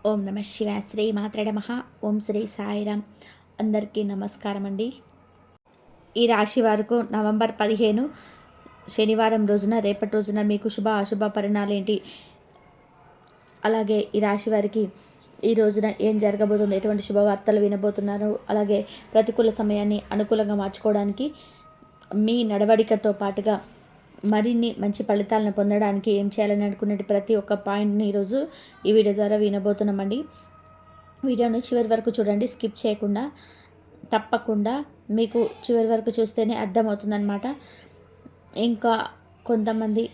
ఓం నమ శివాయ. శ్రీ మాత్రే నమః. ఓం శ్రీ సాయిరామ్. అందరికీ నమస్కారం అండి. ఈ రాశి వారికి నవంబర్ 15 శనివారం రోజున, రేపటి రోజున మీకు శుభ అశుభ పరిణామాలు ఏంటి, అలాగే ఈ రాశి వారికి ఈ రోజున ఏం జరగబోతుంది, ఎటువంటి శుభవార్తలు వినబోతున్నారు, అలాగే ప్రతికూల సమయాన్ని అనుకూలంగా మార్చుకోవడానికి మీ నడవడికతో పాటుగా మరిన్ని మంచి ఫలితాలను పొందడానికి ఏం చేయాలని అనుకునే ప్రతి ఒక్క పాయింట్ని ఈరోజు ఈ వీడియో ద్వారా వినబోతున్నామండి. వీడియోను చివరి వరకు చూడండి, స్కిప్ చేయకుండా. తప్పకుండా మీకు చివరి వరకు చూస్తేనే అర్థమవుతుందన్నమాట. ఇంకా కొంతమంది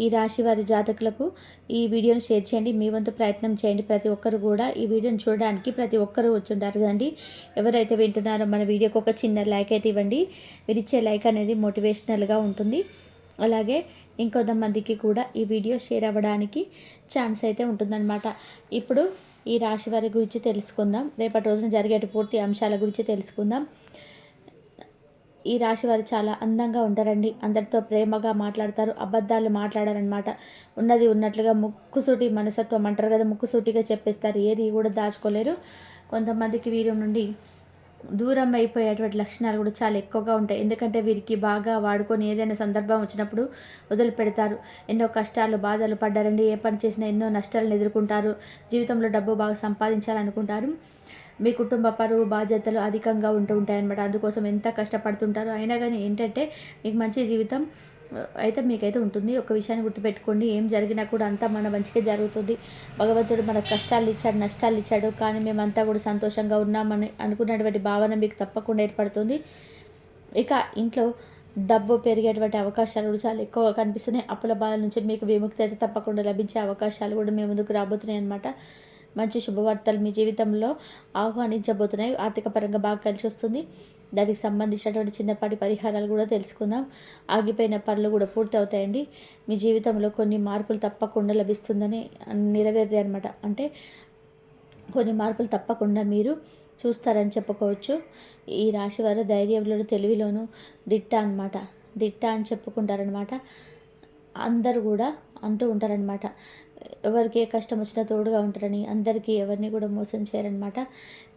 ఈ రాశి వారి జాతకులకు ఈ వీడియోని షేర్ చేయండి, మీ వంతు ప్రయత్నం చేయండి. ప్రతి ఒక్కరు కూడా ఈ వీడియోని చూడడానికి ప్రతి ఒక్కరు వచ్చుంటారు కదండి. ఎవరైతే వింటున్నారో మన వీడియోకి ఒక చిన్న లైక్ అయితే ఇవ్వండి. మీరు ఇచ్చే లైక్ అనేది మోటివేషనల్గా ఉంటుంది. అలాగే ఇంకొంతమందికి కూడా ఈ వీడియో షేర్ అవ్వడానికి ఛాన్స్ అయితే ఉంటుందన్నమాట. ఇప్పుడు ఈ రాశి వారి గురించి తెలుసుకుందాం. రేపటి రోజున జరిగే పూర్తి అంశాల గురించి తెలుసుకుందాం. ఈ రాశి వారు చాలా అందంగా ఉంటారండి. అందరితో ప్రేమగా మాట్లాడతారు, అబద్ధాలు మాట్లాడారనమాట. ఉన్నది ఉన్నట్లుగా ముక్కుసూటి మనసత్వం అంటారు కదా, ముక్కుసూటిగా చెప్పేస్తారు, ఏది కూడా దాచుకోలేరు. కొంతమందికి వీరి నుండి దూరం అయిపోయేటువంటి లక్షణాలు కూడా చాలా ఎక్కువగా ఉంటాయి. ఎందుకంటే వీరికి బాగా వాడుకొని ఏదైనా సందర్భం వచ్చినప్పుడు వదిలిపెడతారు. ఎన్నో కష్టాలు బాధలు పడ్డారండి. ఏ పని చేసినా ఎన్నో నష్టాలను ఎదుర్కొంటారు. జీవితంలో డబ్బు బాగా సంపాదించాలనుకుంటారు. మీ కుటుంబ పరువు బాధ్యతలు అధికంగా ఉంటాయన్నమాట. అందుకోసం ఎంత కష్టపడుతుంటారో అయినా కానీ ఏంటంటే మీకు మంచి జీవితం అయితే మీకైతే ఉంటుంది. ఒక విషయాన్ని గుర్తుపెట్టుకోండి, ఏం జరిగినా కూడా అంతా మన మంచిగా జరుగుతుంది. భగవంతుడు మనకు కష్టాలు ఇచ్చాడు, నష్టాలు ఇచ్చాడు, కానీ మేమంతా కూడా సంతోషంగా ఉన్నామని అనుకున్నటువంటి భావన మీకు తప్పకుండా ఏర్పడుతుంది. ఇక ఇంట్లో డబ్బు పెరిగేటువంటి అవకాశాలు కూడా చాలా ఎక్కువగా కనిపిస్తున్నాయి. అప్పుల బాధల నుంచి మీకు విముక్తి అయితే తప్పకుండా లభించే అవకాశాలు కూడా మీ ముందుకు రాబోతున్నాయి అన్నమాట. మంచి శుభవార్తలు మీ జీవితంలో ఆహ్వానించబోతున్నాయి. ఆర్థిక పరంగా బాగా కలిసి వస్తుంది. దానికి సంబంధించినటువంటి చిన్నపాటి పరిహారాలు కూడా తెలుసుకుందాం. ఆగిపోయిన పనులు కూడా పూర్తి అవుతాయండి. మీ జీవితంలో కొన్ని మార్పులు తప్పకుండా లభిస్తుందని నెరవేరుతాయి అనమాట. అంటే కొన్ని మార్పులు తప్పకుండా మీరు చూస్తారని చెప్పుకోవచ్చు. ఈ రాశి వారు ధైర్యంలోను, తెలివిలోను దిట్ట అనమాట. దిట్ట అని చెప్పుకుంటారనమాట. అందరూ కూడా అంటూ ఉంటారనమాట, ఎవరికి ఏ కష్టం వచ్చినా తోడుగా ఉంటారని. అందరికీ ఎవరిని కూడా మోసం చేయరనమాట.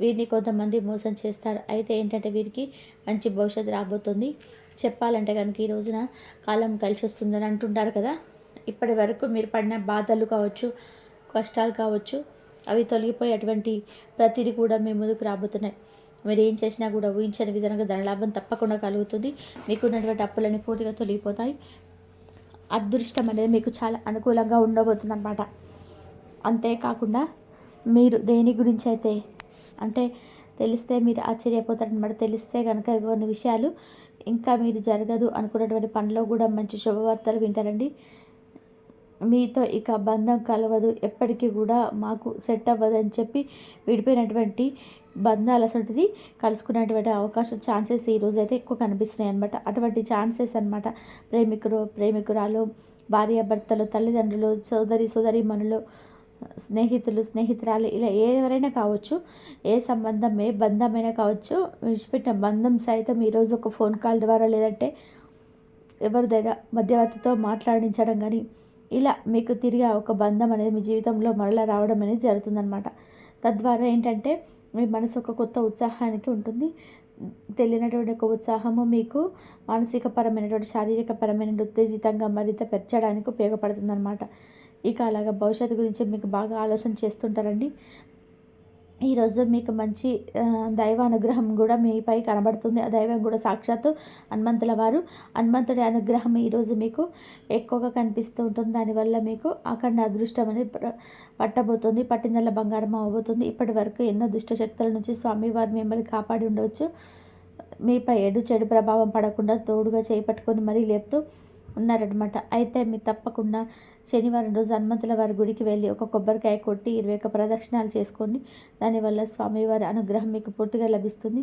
వీరిని కొంతమంది మోసం చేస్తారు. అయితే ఏంటంటే వీరికి మంచి భవిష్యత్తు రాబోతుంది. చెప్పాలంటే కనుక ఈ రోజున కాలం కలిసి వస్తుందని అంటుంటారు కదా. ఇప్పటి వరకు మీరు పడిన బాధలు కావచ్చు, కష్టాలు కావచ్చు, అవి తొలగిపోయి అటువంటి ప్రతిదీ కూడా మీ ముందుకు రాబోతున్నాయి. మీరు ఏం చేసినా కూడా ఊహించని విధంగా ధనలాభం తప్పకుండా కలుగుతుంది. మీకున్నటువంటి అప్పులన్నీ పూర్తిగా తొలగిపోతాయి. అదృష్టం అనేది మీకు చాలా అనుకూలంగా ఉండబోతుంది అనమాట. అంతేకాకుండా మీరు దేని గురించి అయితే అంటే తెలిస్తే మీరు ఆశ్చర్యపోతారనమాట. తెలిస్తే కనుక కొన్ని విషయాలు ఇంకా మీరు జరగదు అనుకున్నటువంటి పనిలో కూడా మంచి శుభవార్తలు వింటారండి. మీతో ఇక బంధం కలవదు, ఎప్పటికీ కూడా మాకు సెట్ అవ్వదని చెప్పి విడిపోయినటువంటి బంధాలు అసలుది కలుసుకునేటువంటి అవకాశం ఛాన్సెస్ ఈరోజు అయితే ఎక్కువ కనిపిస్తున్నాయి అనమాట. అటువంటి ఛాన్సెస్ అనమాట. ప్రేమికురాలు, భార్యాభర్తలు, తల్లిదండ్రులు, సోదరీమణులు, స్నేహితురాలు, ఇలా ఎవరైనా కావచ్చు. ఏ సంబంధం, ఏ బంధమైనా కావచ్చు. విడిచిపెట్టిన బంధం సైతం ఈరోజు ఒక ఫోన్ కాల్ ద్వారా లేదంటే ఎవరిదైనా మధ్యవర్తితో మాట్లాడించడం కానీ, ఇలా మీకు తిరిగి ఒక బంధం అనేది మీ జీవితంలో మరలా రావడం అనేది జరుగుతుందనమాట. తద్వారా ఏంటంటే మీ మనసు ఒక కొత్త ఉత్సాహానికి ఉంటుంది. తెలియనటువంటి ఒక ఉత్సాహము మీకు మానసికపరమైనటువంటి, శారీరకపరమైన ఉత్తేజితంగా మరింత పెంచడానికి ఉపయోగపడుతుందన్నమాట. ఇక అలాగా భవిష్యత్తు గురించి మీకు బాగా ఆలోచన చేస్తుంటారండి. ఈరోజు మీకు మంచి దైవ అనుగ్రహం కూడా మీపై కనబడుతుంది. ఆ దైవం కూడా సాక్షాత్తు హనుమంతుల వారు. హనుమంతుడి అనుగ్రహం ఈరోజు మీకు ఎక్కువగా కనిపిస్తూ ఉంటుంది. దానివల్ల మీకు అఖండ అదృష్టం అనేది పట్టబోతుంది. పట్టిందల్ల బంగారం అవ్వబోతుంది. ఇప్పటి వరకు ఎన్నో దుష్ట శక్తుల నుంచి స్వామివారు మిమ్మల్ని కాపాడి ఉండవచ్చు. మీపై చెడు ప్రభావం పడకుండా తోడుగా చేపట్టుకొని మరీ లేపుతూ ఉన్నారనమాట. అయితే మీరు తప్పకుండా శనివారం రోజు హనుమంతుల వారి గుడికి వెళ్ళి ఒక కొబ్బరికాయ కొట్టి 21 ప్రదక్షిణాలు చేసుకోండి. దానివల్ల స్వామివారి అనుగ్రహం మీకు పూర్తిగా లభిస్తుంది.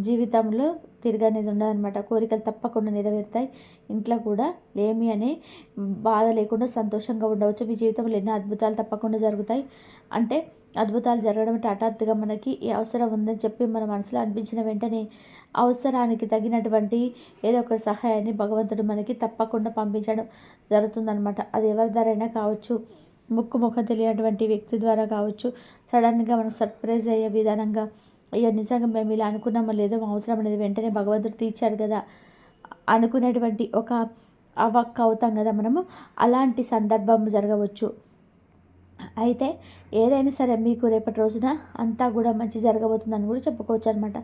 జీవితంలో తిరగనేది ఉండదన్నమాట. కోరికలు తప్పకుండా నెరవేరుతాయి. ఇంట్లో కూడా లేమి అనే బాధ లేకుండా సంతోషంగా ఉండవచ్చు. మీ జీవితంలో ఎన్నో అద్భుతాలు తప్పకుండా జరుగుతాయి. అంటే అద్భుతాలు జరగడం అంటే హఠాత్తుగా మనకి ఈ అవసరం ఉందని చెప్పి మన మనసులో అనిపించిన వెంటనే అవసరానికి తగినటువంటి ఏదో ఒక సహాయాన్ని భగవంతుడు మనకి తప్పకుండా పంపించడం జరుగుతుందనమాట. అది ఎవరి ధరైనా కావచ్చు. ముఖం తెలియనటువంటి వ్యక్తి ద్వారా కావచ్చు, సడన్గా మనకు సర్ప్రైజ్ అయ్యే విధానంగా, అయ్యో నిజంగా మేము ఇలా అనుకున్నామో లేదో మా అవసరం అనేది వెంటనే భగవంతుడు తీర్చాడు కదా అనుకునేటువంటి ఒక అవాక్ అవుతాం కదా మనము. అలాంటి సందర్భం జరగవచ్చు. అయితే ఏదైనా సరే మీకు రేపటి రోజున అంతా కూడా మంచి జరగబోతుందని కూడా చెప్పుకోవచ్చు అనమాట.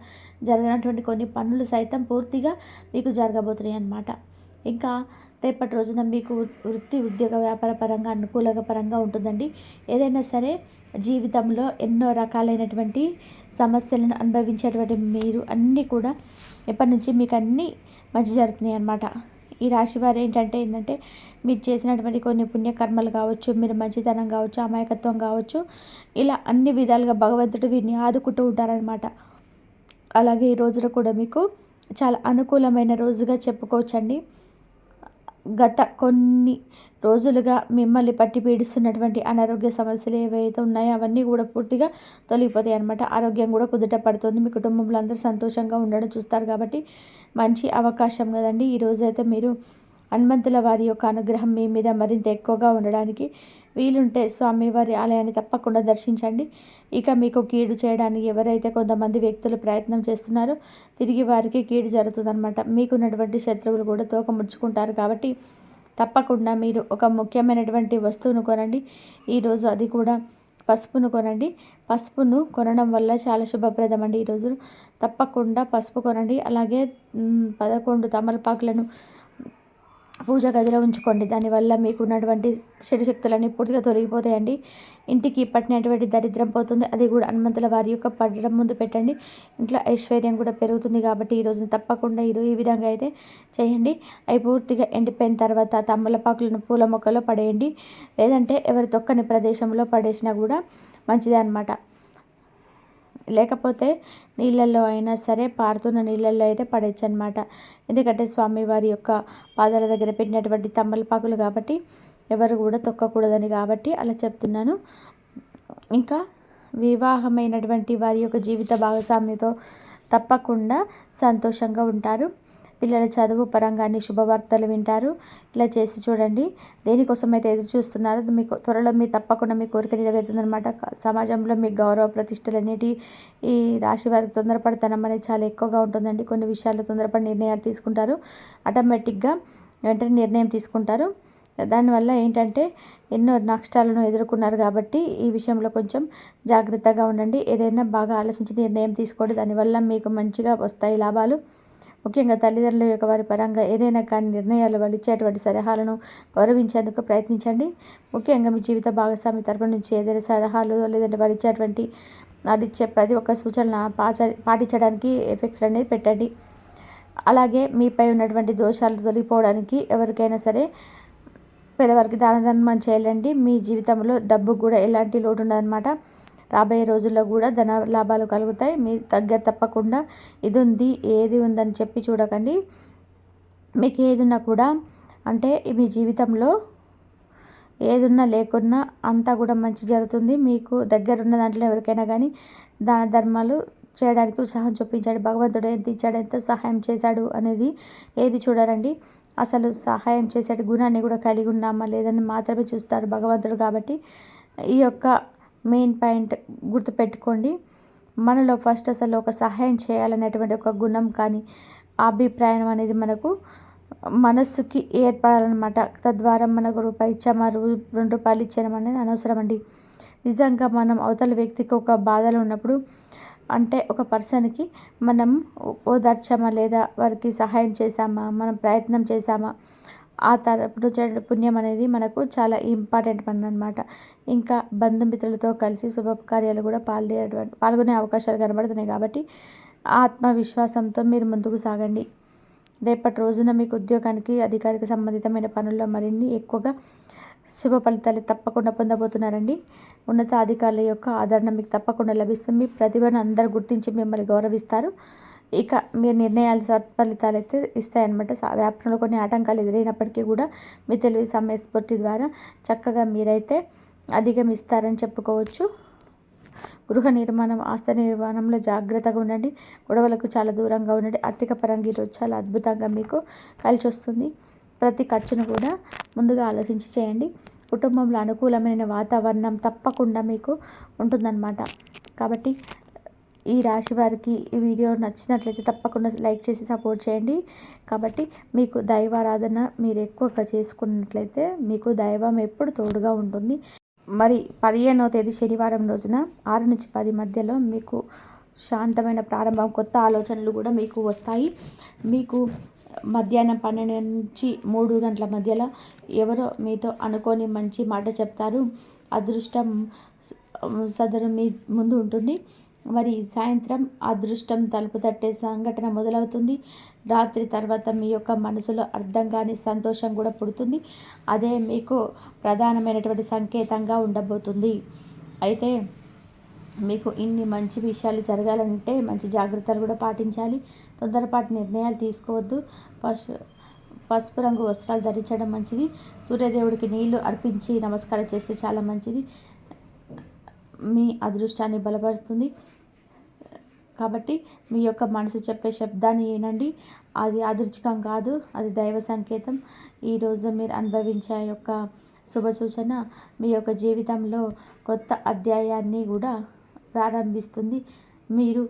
జరగనటువంటి కొన్ని పనులు సైతం పూర్తిగా మీకు జరగబోతున్నాయి అన్నమాట. ఇంకా రేపటి రోజున మీకు వృత్తి, ఉద్యోగ, వ్యాపార పరంగా అనుకూలపరంగా ఉంటుందండి. ఏదైనా సరే జీవితంలో ఎన్నో రకాలైనటువంటి సమస్యలను అనుభవించేటువంటి మీరు అన్నీ కూడా ఎప్పటి నుంచి మీకు అన్నీ మంచి జరుగుతున్నాయి అన్నమాట. ఈ రాశి వారు ఏంటంటే మీరు చేసినటువంటి కొన్ని పుణ్యకర్మలు కావచ్చు, మీరు మంచితనం కావచ్చు, అమాయకత్వం కావచ్చు, ఇలా అన్ని విధాలుగా భగవంతుడు వీరిని ఆదుకుంటూ ఉంటారనమాట. అలాగే ఈ రోజున కూడా మీకు చాలా అనుకూలమైన రోజుగా చెప్పుకోవచ్చండి. గత కొన్ని రోజులుగా మిమ్మల్ని పట్టి పీడిస్తున్నటువంటి అనారోగ్య సమస్యలు ఏవైతే ఉన్నాయో అవన్నీ కూడా పూర్తిగా తొలగిపోతాయి అన్నమాట. ఆరోగ్యం కూడా కుదుట పడుతుంది. మీ కుటుంబంలో అందరూ సంతోషంగా ఉండడం చూస్తారు కాబట్టి మంచి అవకాశం కదండి. ఈరోజైతే మీరు హనుమంతుల వారి యొక్క అనుగ్రహం మీ మీద మరింత ఎక్కువగా ఉండడానికి వీలుంటే స్వామివారి ఆలయాన్ని తప్పకుండా దర్శించండి. ఇక మీకు కీడు చేయడానికి ఎవరైతే కొంతమంది వ్యక్తులు ప్రయత్నం చేస్తున్నారో తిరిగి వారికి కీడు జరుగుతుందన్నమాట. మీకున్నటువంటి శత్రువులు కూడా తోక ముడుచుకుంటారు కాబట్టి తప్పకుండా మీరు ఒక ముఖ్యమైనటువంటి వస్తువును కొనండి ఈరోజు. అది కూడా పసుపును కొనండి. పసుపును కొనడం వల్ల చాలా శుభప్రదం అండి. ఈరోజు తప్పకుండా పసుపు కొనండి. అలాగే 11 తమలపాకులను పూజ గదిలో ఉంచుకోండి. దానివల్ల మీకు ఉన్నటువంటి చెడు శక్తులన్నీ పూర్తిగా తొలగిపోతాయండి. ఇంటికి పట్టినటువంటి దరిద్రం పోతుంది. అది కూడా హనుమంతుల వారి యొక్క పడడం ముందు పెట్టండి. ఇంట్లో ఐశ్వర్యం కూడా పెరుగుతుంది. కాబట్టి ఈరోజు తప్పకుండా ఈ విధంగా అయితే చేయండి. అవి పూర్తిగా ఎండిపోయిన తర్వాత తమలపాకులను పూల మొక్కలో పడేయండి. లేదంటే ఎవరి తొక్కని ప్రదేశంలో పడేసినా కూడా మంచిదే అన్నమాట. లేకపోతే నీళ్ళల్లో అయినా సరే పారుతున్న నీళ్ళల్లో అయితే పడేయచ్చు అనమాట. ఎందుకంటే స్వామివారి యొక్క పాదాల దగ్గర పెట్టినటువంటి తమలపాకులు కాబట్టి ఎవరు కూడా తొక్కకూడదని కాబట్టి అలా చెప్తున్నాను. ఇంకా వివాహమైనటువంటి వారి యొక్క జీవిత భాగస్వామితో తప్పకుండా సంతోషంగా ఉంటారు. పిల్లల చదువు పరంగా అన్ని శుభవార్తలు వింటారు. ఇలా చేసి చూడండి. దేనికోసం అయితే ఎదురు చూస్తున్నారో మీకు త్వరలో మీ తప్పకుండా మీ కోరిక నెరవేరుతుందన్నమాట. సమాజంలో మీ గౌరవ ప్రతిష్టలు అనేటివి ఈ రాశి వారికి తొందరపడతనం అనేది చాలా ఎక్కువగా ఉంటుందండి. కొన్ని విషయాల్లో తొందరపడి నిర్ణయాలు తీసుకుంటారు. ఆటోమేటిక్గా వెంటనే నిర్ణయం తీసుకుంటారు. దానివల్ల ఏంటంటే ఎన్నో నష్టాలను ఎదుర్కొన్నారు కాబట్టి ఈ విషయంలో కొంచెం జాగ్రత్తగా ఉండండి. ఏదైనా బాగా ఆలోచించి నిర్ణయం తీసుకోండి. దానివల్ల మీకు మంచిగా వస్తాయి లాభాలు. ముఖ్యంగా తల్లిదండ్రుల యొక్క వారి పరంగా ఏదైనా కానీ నిర్ణయాలు వాళ్ళు ఇచ్చేటువంటి సలహాలను గౌరవించేందుకు ప్రయత్నించండి. ముఖ్యంగా మీ జీవిత భాగస్వామి తరపు నుంచి ఏదైనా సలహాలు లేదంటే వారు ఇచ్చేటువంటి ఇచ్చే ప్రతి ఒక్క సూచనలు పాటించడానికి ఎఫెక్ట్స్ అనేది పెట్టండి. అలాగే మీపై ఉన్నటువంటి దోషాలు తొలగిపోవడానికి ఎవరికైనా సరే పేదవారికి దాన ధర్మం చేయాలండి. మీ జీవితంలో డబ్బు కూడా ఎలాంటి లోటు ఉండదన్నమాట. రాబోయే రోజుల్లో కూడా ధన లాభాలు కలుగుతాయి. మీ దగ్గర తప్పకుండా ఇది ఉంది ఏది ఉందని చెప్పి చూడకండి. మీకు ఏదున్నా కూడా అంటే మీ జీవితంలో ఏదున్నా లేకున్నా అంతా కూడా మంచి జరుగుతుంది. మీకు దగ్గర ఉన్న దాంట్లో ఎవరికైనా కానీ దాన ధర్మాలు చేయడానికి ఉత్సాహం చూపించాడు. భగవంతుడు ఎంత ఇచ్చాడు, ఎంత సహాయం చేశాడు అనేది ఏది చూడరండి. అసలు సహాయం చేసే గుణాన్ని కూడా కలిగి ఉన్నామా లేదని మాత్రమే చూస్తారు భగవంతుడు. కాబట్టి ఈ యొక్క మెయిన్ పాయింట్ గుర్తుపెట్టుకోండి. మనలో ఫస్ట్ అసలు ఒక సహాయం చేయాలనేటువంటి ఒక గుణం కానీ అభిప్రాయం అనేది మనకు మనస్సుకి ఏర్పడాలన్నమాట. తద్వారా మనకు రూపాయి ఇచ్చామా 2 రూపాయలు ఇచ్చామా అనేది అనవసరం అండి. నిజంగా మనం అవతల వ్యక్తికి ఒక బాధలో ఉన్నప్పుడు అంటే ఒక పర్సన్కి మనం ఓదార్చామా లేదా వారికి సహాయం చేశామా మనం ప్రయత్నం చేశామా ఆ తరపున చేయడం పుణ్యం అనేది మనకు చాలా ఇంపార్టెంట్ పని అనమాట. ఇంకా బంధుమిత్రులతో కలిసి శుభకార్యాలు కూడా పాల్గొనే అవకాశాలు కనబడుతున్నాయి. కాబట్టి ఆత్మవిశ్వాసంతో మీరు ముందుకు సాగండి. రేపటి రోజున మీకు ఉద్యోగానికి అధికారిక సంబంధితమైన పనుల్లో మరిన్ని ఎక్కువగా శుభ ఫలితాలు తప్పకుండా పొందబోతున్నారండి. ఉన్నత అధికారుల యొక్క ఆదరణ మీకు తప్పకుండా లభిస్తుంది. మీ ప్రతిభను అందరూ గుర్తించి మిమ్మల్ని గౌరవిస్తారు. ఇక మీ నిర్ణయాలు సత్ఫలితాలు అయితే ఇస్తాయన్నమాట. వ్యాపారంలో కొన్ని ఆటంకాలు ఎదురైనప్పటికీ కూడా మీ తెలివి సమయస్ఫూర్తి ద్వారా చక్కగా మీరైతే అధిగమిస్తారని చెప్పుకోవచ్చు. గృహ నిర్మాణం ఆస్తి నిర్మాణంలో జాగ్రత్తగా ఉండండి. గొడవలకు చాలా దూరంగా ఉండండి. ఆర్థిక పరంగా ఈరోజు చాలా అద్భుతంగా మీకు కలిసి వస్తుంది. ప్రతి ఖర్చును కూడా ముందుగా ఆలోచించి చేయండి. కుటుంబంలో అనుకూలమైన వాతావరణం తప్పకుండా మీకు ఉంటుందన్నమాట. కాబట్టి ఈ రాశి వారికి ఈ వీడియో నచ్చినట్లయితే తప్పకుండా లైక్ చేసి సపోర్ట్ చేయండి. కాబట్టి మీకు దైవారాధన మీరు ఎక్కువగా చేసుకున్నట్లయితే మీకు దైవం ఎప్పుడు తోడుగా ఉంటుంది. మరి 15వ తేదీ శనివారం రోజున 6 నుంచి 10 మధ్యలో మీకు శాంతమైన ప్రారంభం, కొత్త ఆలోచనలు కూడా మీకు వస్తాయి. మీకు మధ్యాహ్నం 12 నుంచి 3 గంటల మధ్యలో ఎవరో మీతో అనుకోని మంచి మాట చెప్తారు. అదృష్టం సదరు మీ ముందు ఉంటుంది. మరి సాయంత్రం అదృష్టం తలుపు తట్టే సంఘటన మొదలవుతుంది. రాత్రి తర్వాత మీ యొక్క మనసులో అర్థం కాని సంతోషం కూడా పుడుతుంది. అదే మీకు ప్రధానమైనటువంటి సంకేతంగా ఉండబోతుంది. అయితే మీకు ఇన్ని మంచి విషయాలు జరగాలంటే మంచి జాగ్రత్తలు కూడా పాటించాలి. తొందరపాటు నిర్ణయాలు తీసుకోవద్దు. పసుపు రంగు వస్త్రాలు ధరించడం మంచిది. సూర్యదేవుడికి నీళ్లు అర్పించి నమస్కారం చేస్తే చాలా మంచిది. మీ అదృష్టాన్ని బలపరుస్తుంది. కాబట్టి మీ యొక్క మనసు చెప్పే శబ్దాన్ని వినండి. అది అదృచ్ఛికం కాదు, అది దైవ సంకేతం. ఈరోజు మీరు అనుభవించే యొక్క శుభ సూచన మీ యొక్క జీవితంలో కొత్త అధ్యాయాన్ని కూడా ప్రారంభిస్తుంది. మీరు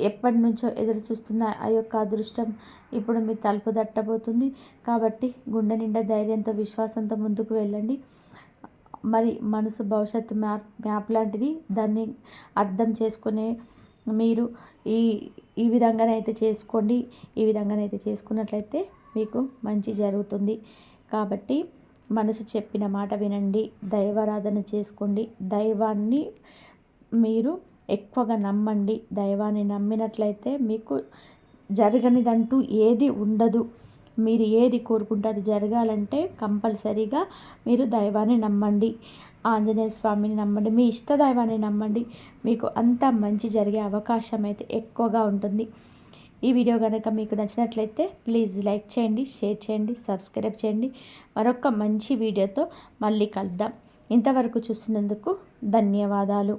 ఎప్పటి నుంచో ఎదురు చూస్తున్న ఆ యొక్క అదృష్టం ఇప్పుడు మీ తలుపు తట్టబోతుంది. కాబట్టి గుండె నిండా ధైర్యంతో, విశ్వాసంతో ముందుకు వెళ్ళండి. మరి మనసు భవిష్యత్తు మ్యాప్ లాంటిది. దాన్ని అర్థం చేసుకునే మీరు ఈ విధంగానైతే చేసుకోండి. ఈ విధంగానైతే చేసుకున్నట్లయితే మీకు మంచి జరుగుతుంది. కాబట్టి మనసు చెప్పిన మాట వినండి, దైవారాధన చేసుకోండి. దైవాన్ని మీరు ఎక్కువగా నమ్మండి. దైవాన్ని నమ్మినట్లయితే మీకు జరగనిదంటూ ఏది ఉండదు. మీరు ఏది కోరుకుంటే అది జరగాలంటే కంపల్సరీగా మీరు దైవాన్ని నమ్మండి. ఆంజనేయ స్వామిని నమ్మండి, మీ ఇష్ట దైవాన్ని నమ్మండి. మీకు అంత మంచి జరిగే అవకాశం అయితే ఎక్కువగా ఉంటుంది. ఈ వీడియో కనుక మీకు నచ్చినట్లయితే ప్లీజ్ లైక్ చేయండి, షేర్ చేయండి, సబ్స్క్రైబ్ చేయండి. మరొక మంచి వీడియోతో మళ్ళీ కలుద్దాం. ఇంతవరకు చూసినందుకు ధన్యవాదాలు.